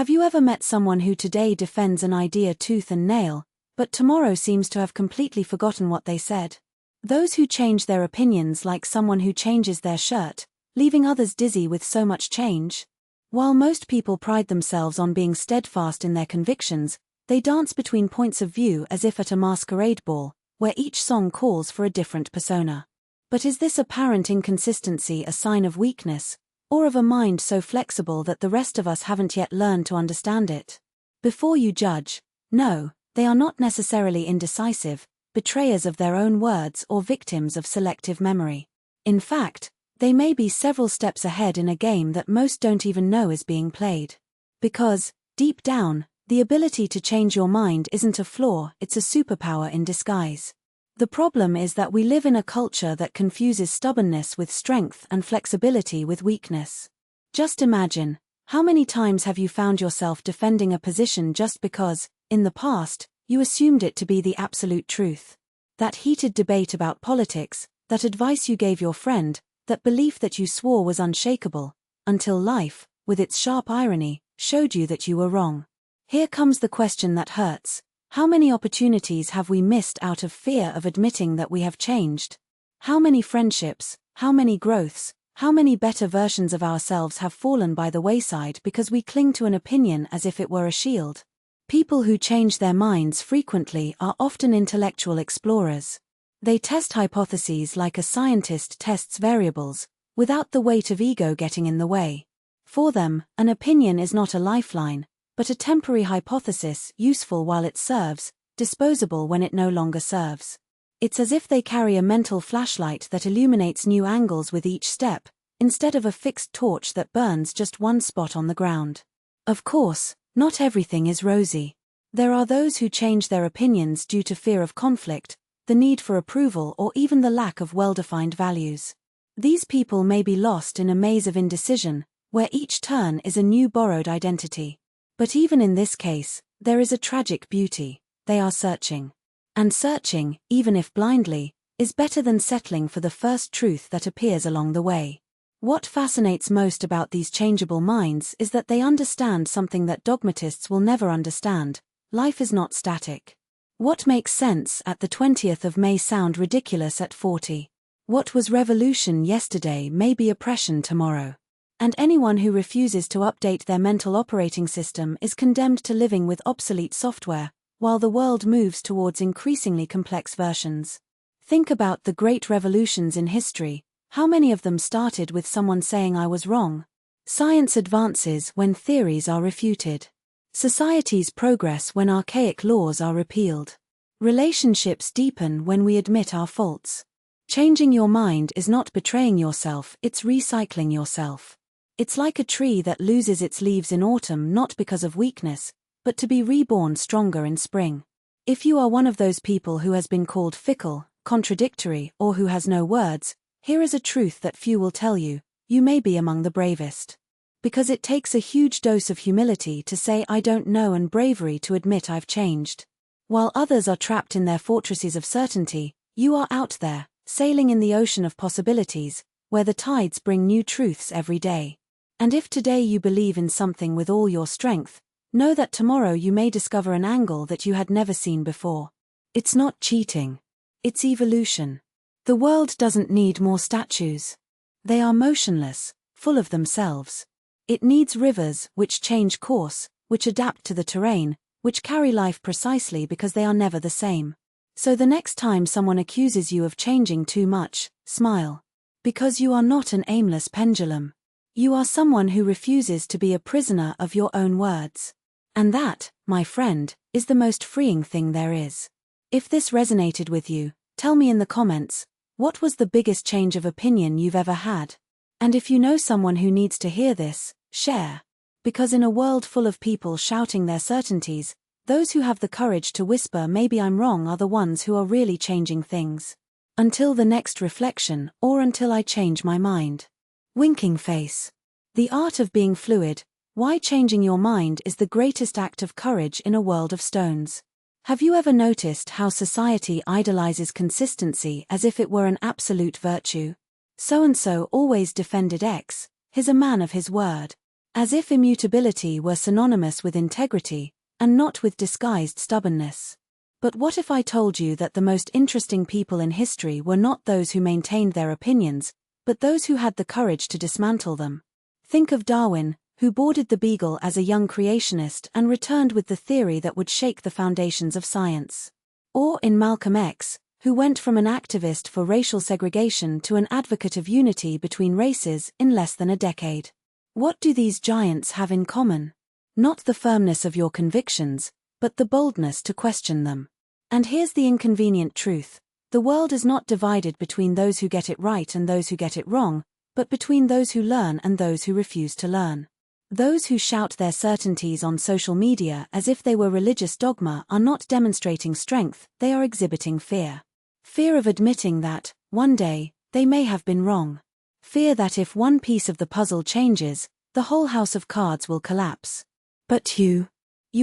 Have you ever met someone who today defends an idea tooth and nail, but tomorrow seems to have completely forgotten what they said? Those who change their opinions like someone who changes their shirt, leaving others dizzy with so much change. While most people pride themselves on being steadfast in their convictions, they dance between points of view as if at a masquerade ball, where each song calls for a different persona. But is this apparent inconsistency a sign of weakness, or of a mind so flexible that the rest of us haven't yet learned to understand it? Before you judge, no, they are not necessarily indecisive, betrayers of their own words or victims of selective memory. In fact, they may be several steps ahead in a game that most don't even know is being played. Because, deep down, the ability to change your mind isn't a flaw, it's a superpower in disguise. The problem is that we live in a culture that confuses stubbornness with strength and flexibility with weakness. Just imagine, how many times have you found yourself defending a position just because, in the past, you assumed it to be the absolute truth? That heated debate about politics, that advice you gave your friend, that belief that you swore was unshakable, until life, with its sharp irony, showed you that you were wrong. Here comes the question that hurts. How many opportunities have we missed out of fear of admitting that we have changed? How many friendships, how many growths, how many better versions of ourselves have fallen by the wayside because we cling to an opinion as if it were a shield? People who change their minds frequently are often intellectual explorers. They test hypotheses like a scientist tests variables, without the weight of ego getting in the way. For them, an opinion is not a lifeline, but a temporary hypothesis, useful while it serves, disposable when it no longer serves. It's as if they carry a mental flashlight that illuminates new angles with each step, instead of a fixed torch that burns just one spot on the ground. Of course, not everything is rosy. There are those who change their opinions due to fear of conflict, the need for approval, or even the lack of well-defined values. These people may be lost in a maze of indecision, where each turn is a new borrowed identity. But even in this case, there is a tragic beauty. They are searching. And searching, even if blindly, is better than settling for the first truth that appears along the way. What fascinates most about these changeable minds is that they understand something that dogmatists will never understand: life is not static. What makes sense at the 20th of May sound ridiculous at 40. What was revolution yesterday may be oppression tomorrow. And anyone who refuses to update their mental operating system is condemned to living with obsolete software, while the world moves towards increasingly complex versions. Think about the great revolutions in history. How many of them started with someone saying "I was wrong"? Science advances when theories are refuted. Societies progress when archaic laws are repealed. Relationships deepen when we admit our faults. Changing your mind is not betraying yourself, it's recycling yourself. It's like a tree that loses its leaves in autumn not because of weakness, but to be reborn stronger in spring. If you are one of those people who has been called fickle, contradictory, or who has no words, here is a truth that few will tell you: you may be among the bravest. Because it takes a huge dose of humility to say "I don't know" and bravery to admit "I've changed." While others are trapped in their fortresses of certainty, you are out there, sailing in the ocean of possibilities, where the tides bring new truths every day. And if today you believe in something with all your strength, know that tomorrow you may discover an angle that you had never seen before. It's not cheating. It's evolution. The world doesn't need more statues. They are motionless, full of themselves. It needs rivers which change course, which adapt to the terrain, which carry life precisely because they are never the same. So the next time someone accuses you of changing too much, smile. Because you are not an aimless pendulum. You are someone who refuses to be a prisoner of your own words. And that, my friend, is the most freeing thing there is. If this resonated with you, tell me in the comments, what was the biggest change of opinion you've ever had? And if you know someone who needs to hear this, share. Because in a world full of people shouting their certainties, those who have the courage to whisper "maybe I'm wrong" are the ones who are really changing things. Until the next reflection, or until I change my mind. Winking face. The art of being fluid. Why changing your mind is the greatest act of courage in a world of stones. Have you ever noticed how society idolizes consistency as if it were an absolute virtue? So-and-so always defended X, he's a man of his word. As if immutability were synonymous with integrity, and not with disguised stubbornness. But what if I told you that the most interesting people in history were not those who maintained their opinions, but those who had the courage to dismantle them? Think of Darwin, who boarded the Beagle as a young creationist and returned with the theory that would shake the foundations of science. Or in Malcolm X, who went from an activist for racial segregation to an advocate of unity between races in less than a decade. What do these giants have in common? Not the firmness of your convictions, but the boldness to question them. And here's the inconvenient truth: the world is not divided between those who get it right and those who get it wrong, but between those who learn and those who refuse to learn. Those who shout their certainties on social media as if they were religious dogma are not demonstrating strength, they are exhibiting fear. Fear of admitting that, one day, they may have been wrong. Fear that if one piece of the puzzle changes, the whole house of cards will collapse. But you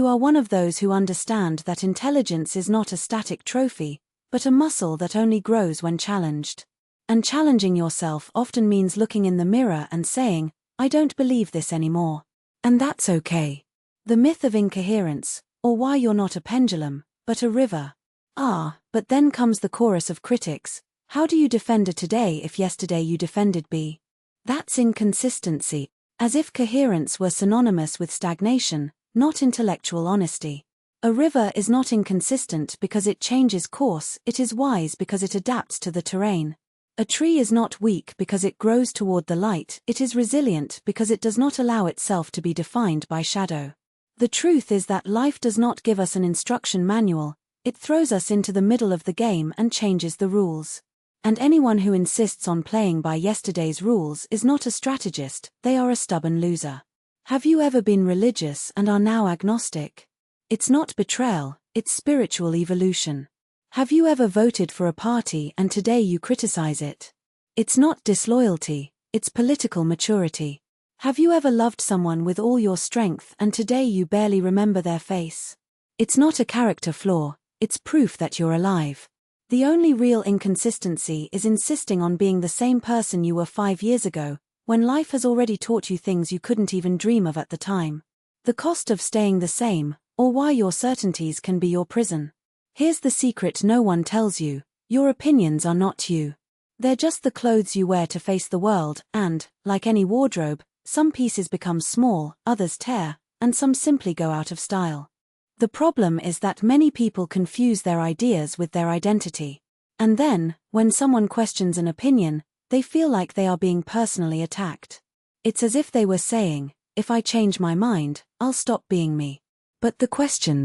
are one of those who understand that intelligence is not a static trophy, but a muscle that only grows when challenged. And challenging yourself often means looking in the mirror and saying, I don't believe this anymore. And that's okay. The myth of incoherence, or why you're not a pendulum, but a river. But then comes the chorus of critics. How do you defend A today if yesterday you defended B? That's inconsistency, as if coherence were synonymous with stagnation, not intellectual honesty. A river is not inconsistent because it changes course, it is wise because it adapts to the terrain. A tree is not weak because it grows toward the light, it is resilient because it does not allow itself to be defined by shadow. The truth is that life does not give us an instruction manual, it throws us into the middle of the game and changes the rules. And anyone who insists on playing by yesterday's rules is not a strategist, they are a stubborn loser. Have you ever been religious and are now agnostic? It's not betrayal, it's spiritual evolution. Have you ever voted for a party and today you criticize it? It's not disloyalty, it's political maturity. Have you ever loved someone with all your strength and today you barely remember their face? It's not a character flaw, it's proof that you're alive. The only real inconsistency is insisting on being the same person you were 5 years ago, when life has already taught you things you couldn't even dream of at the time. The cost of staying the same, or why your certainties can be your prison. Here's the secret no one tells you: your opinions are not you. They're just the clothes you wear to face the world, and, like any wardrobe, some pieces become small, others tear, and some simply go out of style. The problem is that many people confuse their ideas with their identity. And then, when someone questions an opinion, they feel like they are being personally attacked. It's as if they were saying, if I change my mind, I'll stop being me. But the question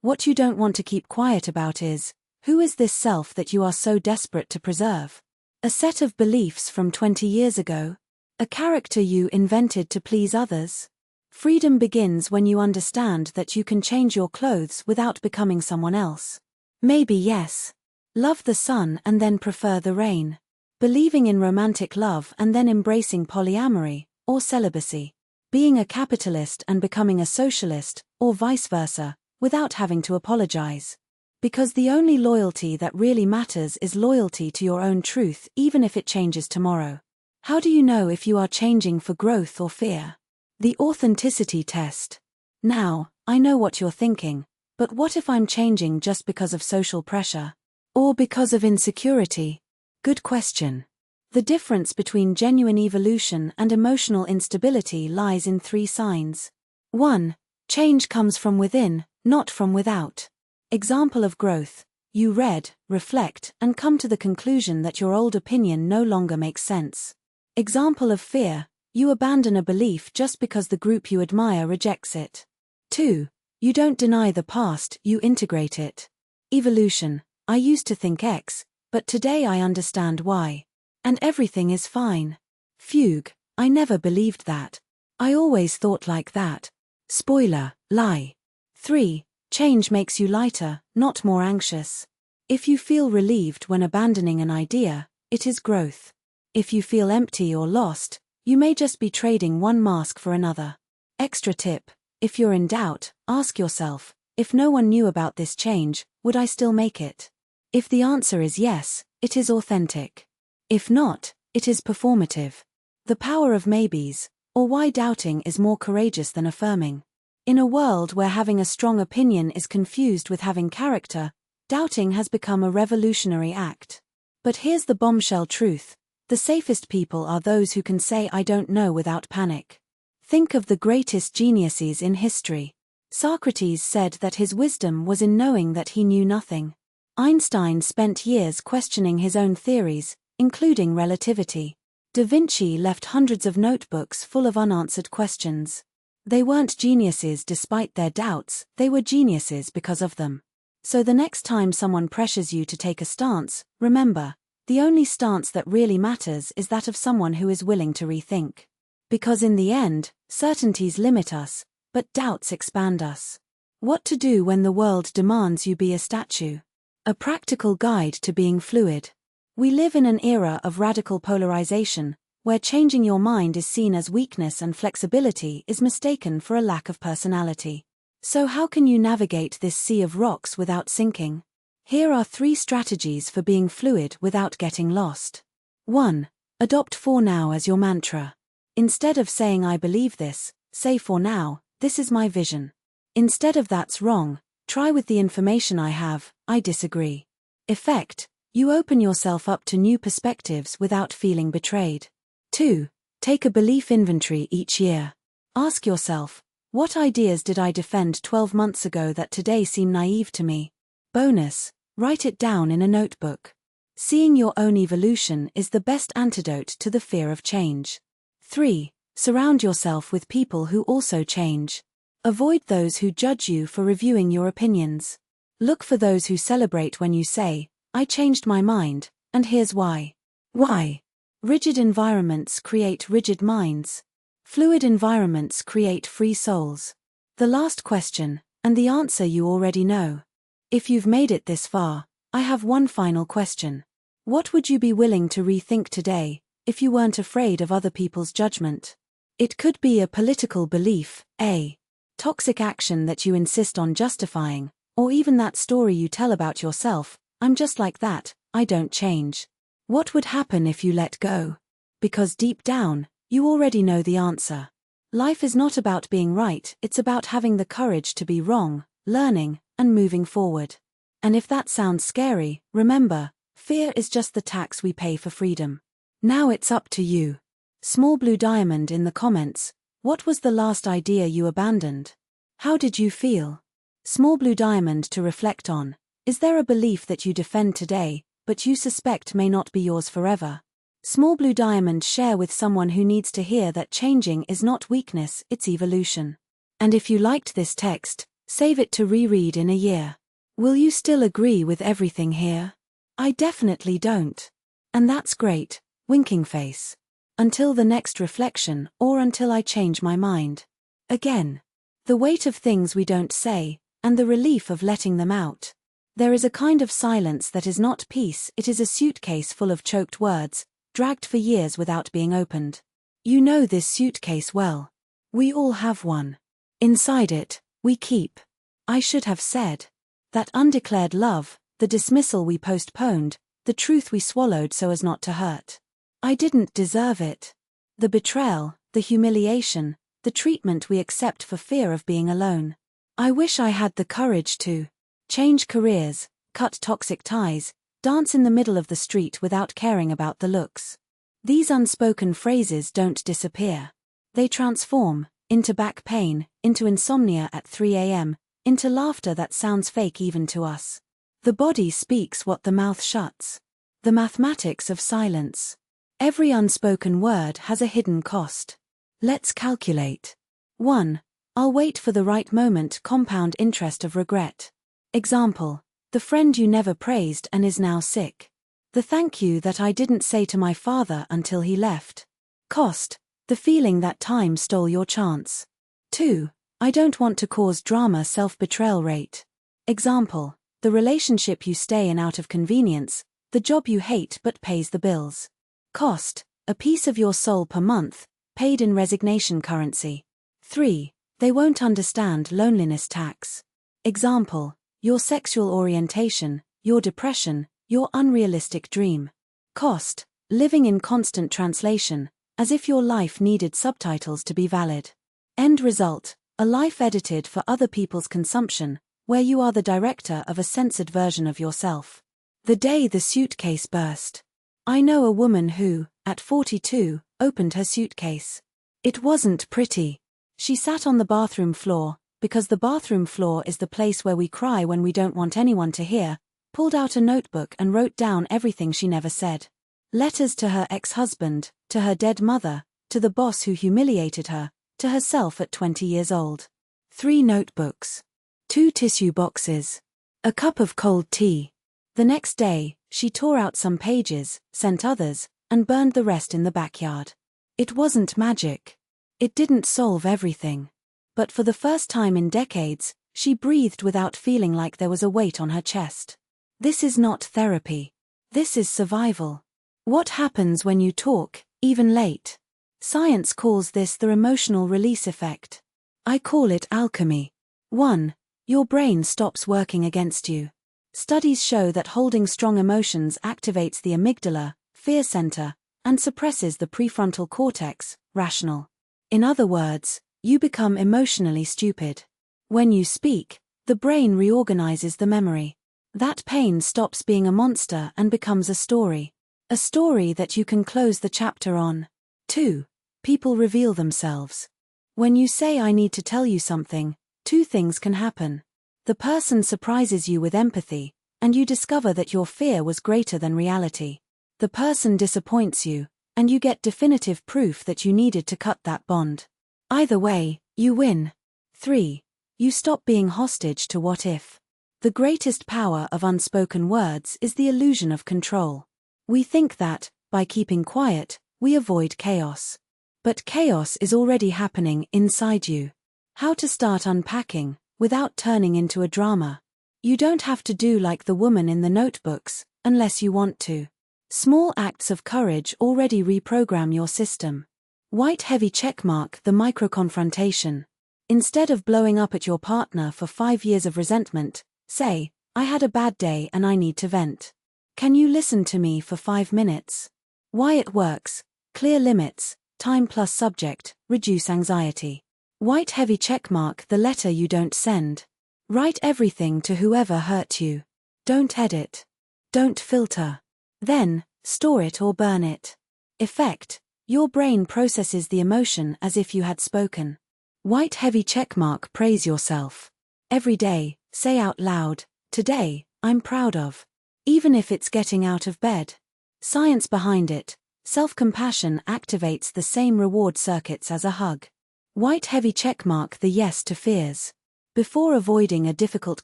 what you don't want to keep quiet about is, who is this self that you are so desperate to preserve? A set of beliefs from 20 years ago? A character you invented to please others? Freedom begins when you understand that you can change your clothes without becoming someone else. Maybe yes. Love the sun and then prefer the rain. Believing in romantic love and then embracing polyamory, or celibacy. Being a capitalist and becoming a socialist, or vice versa, without having to apologize. Because the only loyalty that really matters is loyalty to your own truth, even if it changes tomorrow. How do you know if you are changing for growth or fear? The authenticity test. Now, I know what you're thinking, but what if I'm changing just because of social pressure? Or because of insecurity? Good question. The difference between genuine evolution and emotional instability lies in 3 signs. 1. Change comes from within, not from without. Example of growth: you read, reflect, and come to the conclusion that your old opinion no longer makes sense. Example of fear: you abandon a belief just because the group you admire rejects it. 2. You don't deny the past, you integrate it. Evolution: I used to think X, but today I understand Y. And everything is fine. Fugue: I never believed that. I always thought like that. Spoiler, lie. 3. Change makes you lighter, not more anxious. If you feel relieved when abandoning an idea, it is growth. If you feel empty or lost, you may just be trading one mask for another. Extra tip: if you're in doubt, ask yourself, if no one knew about this change, would I still make it? If the answer is yes, it is authentic. If not, it is performative. The power of maybes. or why doubting is more courageous than affirming. In a world where having a strong opinion is confused with having character, doubting has become a revolutionary act. But here's the bombshell truth: the safest people are those who can say "I don't know" without panic. Think of the greatest geniuses in history. Socrates said that his wisdom was in knowing that he knew nothing. Einstein spent years questioning his own theories, including relativity. Da Vinci left hundreds of notebooks full of unanswered questions. They weren't geniuses despite their doubts, they were geniuses because of them. So the next time someone pressures you to take a stance, remember, the only stance that really matters is that of someone who is willing to rethink. Because in the end, certainties limit us, but doubts expand us. What to do when the world demands you be a statue? A practical guide to being fluid. We live in an era of radical polarization, where changing your mind is seen as weakness and flexibility is mistaken for a lack of personality. So how can you navigate this sea of rocks without sinking? Here are 3 strategies for being fluid without getting lost. 1. Adopt "for now" as your mantra. Instead of saying "I believe this," say "for now, this is my vision." Instead of "that's wrong," try "with the information I have, I disagree." Effect: you open yourself up to new perspectives without feeling betrayed. 2. Take a belief inventory each year. Ask yourself, what ideas did I defend 12 months ago that today seem naive to me? Bonus: write it down in a notebook. Seeing your own evolution is the best antidote to the fear of change. 3. Surround yourself with people who also change. Avoid those who judge you for reviewing your opinions. Look for those who celebrate when you say, "I changed my mind, and here's why." Why? Rigid environments create rigid minds. Fluid environments create free souls. The last question, and the answer you already know. If you've made it this far, I have one final question. What would you be willing to rethink today, if you weren't afraid of other people's judgment? It could be a political belief, a toxic action that you insist on justifying, or even that story you tell about yourself, "I'm just like that, I don't change." What would happen if you let go? Because deep down, you already know the answer. Life is not about being right, it's about having the courage to be wrong, learning, and moving forward. And if that sounds scary, remember, fear is just the tax we pay for freedom. Now it's up to you. Small Blue Diamond in the comments, what was the last idea you abandoned? How did you feel? Small Blue Diamond to reflect on. Is there a belief that you defend today, but you suspect may not be yours forever? Small Blue Diamond, share with someone who needs to hear that changing is not weakness, it's evolution. And if you liked this text, save it to reread in a year. Will you still agree with everything here? I definitely don't. And that's great, winking face. Until the next reflection, or until I change my mind. Again. The weight of things we don't say, and the relief of letting them out. There is a kind of silence that is not peace, it is a suitcase full of choked words, dragged for years without being opened. You know this suitcase well. We all have one. Inside it, we keep. I should have said. That undeclared love, the dismissal we postponed, the truth we swallowed so as not to hurt. I didn't deserve it. The betrayal, the humiliation, the treatment we accept for fear of being alone. I wish I had the courage to change careers, cut toxic ties, dance in the middle of the street without caring about the looks. These unspoken phrases don't disappear. They transform, into back pain, into insomnia at 3 a.m., into laughter that sounds fake even to us. The body speaks what the mouth shuts. The mathematics of silence. Every unspoken word has a hidden cost. Let's calculate. 1. I'll wait for the right moment, compound interest of regret. Example. The friend you never praised and is now sick. The thank you that I didn't say to my father until he left. Cost. The feeling that time stole your chance. 2. I don't want to cause drama, self-betrayal rate. Example. The relationship you stay in out of convenience, the job you hate but pays the bills. Cost. A piece of your soul per month, paid in resignation currency. 3. They won't understand loneliness tax. Example. Your sexual orientation, your depression, your unrealistic dream. Cost. Living in constant translation, as if your life needed subtitles to be valid. End result, a life edited for other people's consumption, where you are the director of a censored version of yourself. The day the suitcase burst. I know a woman who, at 42, opened her suitcase. It wasn't pretty. She sat on the bathroom floor, because the bathroom floor is the place where we cry when we don't want anyone to hear, pulled out a notebook and wrote down everything she never said. Letters to her ex-husband, to her dead mother, to the boss who humiliated her, to herself at 20 years old. 3 notebooks. 2 tissue boxes. A cup of cold tea. The next day, she tore out some pages, sent others, and burned the rest in the backyard. It wasn't magic. It didn't solve everything. But for the first time in decades, she breathed without feeling like there was a weight on her chest. This is not therapy. This is survival. What happens when you talk, even late? Science calls this the emotional release effect. I call it alchemy. 1. Your brain stops working against you. Studies show that holding strong emotions activates the amygdala, fear center, and suppresses the prefrontal cortex, rational. In other words, you become emotionally stupid. When you speak, the brain reorganizes the memory. That pain stops being a monster and becomes a story. A story that you can close the chapter on. 2. People reveal themselves. When you say I need to tell you something, 2 things can happen. The person surprises you with empathy, and you discover that your fear was greater than reality. The person disappoints you, and you get definitive proof that you needed to cut that bond. Either way, you win. 3. You stop being hostage to what if. The greatest power of unspoken words is the illusion of control. We think that, by keeping quiet, we avoid chaos. But chaos is already happening inside you. How to start unpacking, without turning into a drama. You don't have to do like the woman in the notebooks, unless you want to. Small acts of courage already reprogram your system. White heavy checkmark the micro-confrontation. Instead of blowing up at your partner for 5 years of resentment, say, I had a bad day and I need to vent. Can you listen to me for 5 minutes? Why it works: clear limits, time plus subject, reduce anxiety. White heavy checkmark the letter you don't send. Write everything to whoever hurt you. Don't edit. Don't filter. Then, store it or burn it. Effect: your brain processes the emotion as if you had spoken. White heavy checkmark praise yourself. Every day, say out loud, today, I'm proud of. Even if it's getting out of bed. Science behind it: self-compassion activates the same reward circuits as a hug. White heavy checkmark the yes to fears. Before avoiding a difficult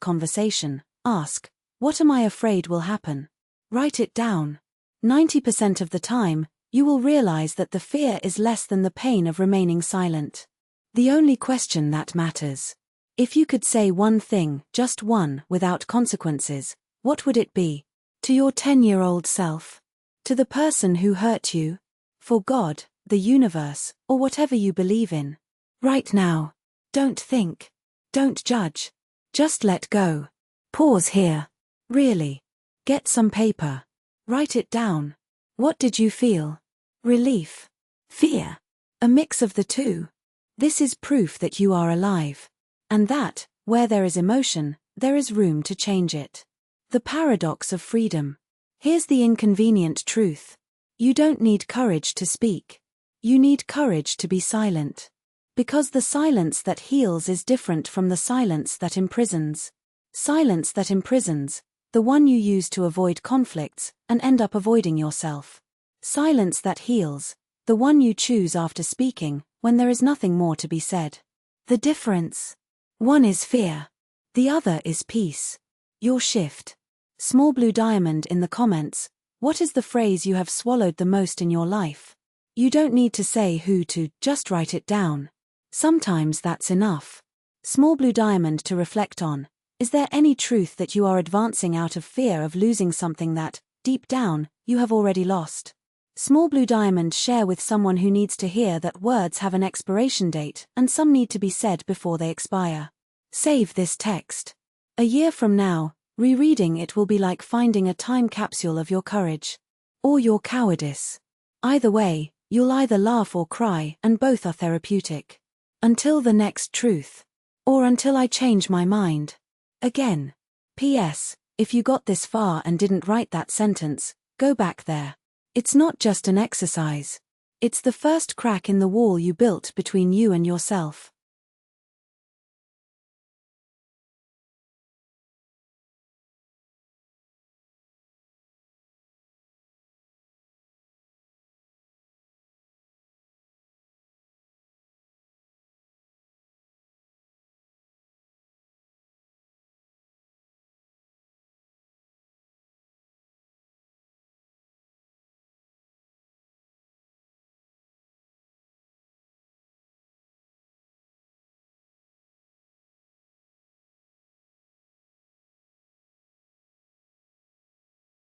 conversation, ask, what am I afraid will happen? Write it down. 90% of the time, you will realize that the fear is less than the pain of remaining silent. The only question that matters. If you could say one thing, just one, without consequences, what would it be? To your 10-year-old self? To the person who hurt you? For God, the universe, or whatever you believe in? Right now. Don't think. Don't judge. Just let go. Pause here. Really. Get some paper. Write it down. What did you feel? Relief? Fear? A mix of the 2. This is proof that you are alive. And that, where there is emotion, there is room to change it. The paradox of freedom. Here's the inconvenient truth. You don't need courage to speak. You need courage to be silent. Because the silence that heals is different from the silence that imprisons. Silence that imprisons, the one you use to avoid conflicts and end up avoiding yourself. Silence that heals, the one you choose after speaking, when there is nothing more to be said. The difference. One is fear. The other is peace. Your shift. Small blue diamond in the comments, what is the phrase you have swallowed the most in your life? You don't need to say who to, just write it down. Sometimes that's enough. Small blue diamond to reflect on. Is there any truth that you are advancing out of fear of losing something that, deep down, you have already lost? Small blue diamond share with someone who needs to hear that words have an expiration date and some need to be said before they expire. Save this text. A year from now, rereading it will be like finding a time capsule of your courage. Or your cowardice. Either way, You'll either laugh or cry, and both are therapeutic. Until the next truth. Or until I change my mind. Again. P.S. If you got this far and didn't write that sentence, go back there. It's not just an exercise. It's the first crack in the wall you built between you and yourself.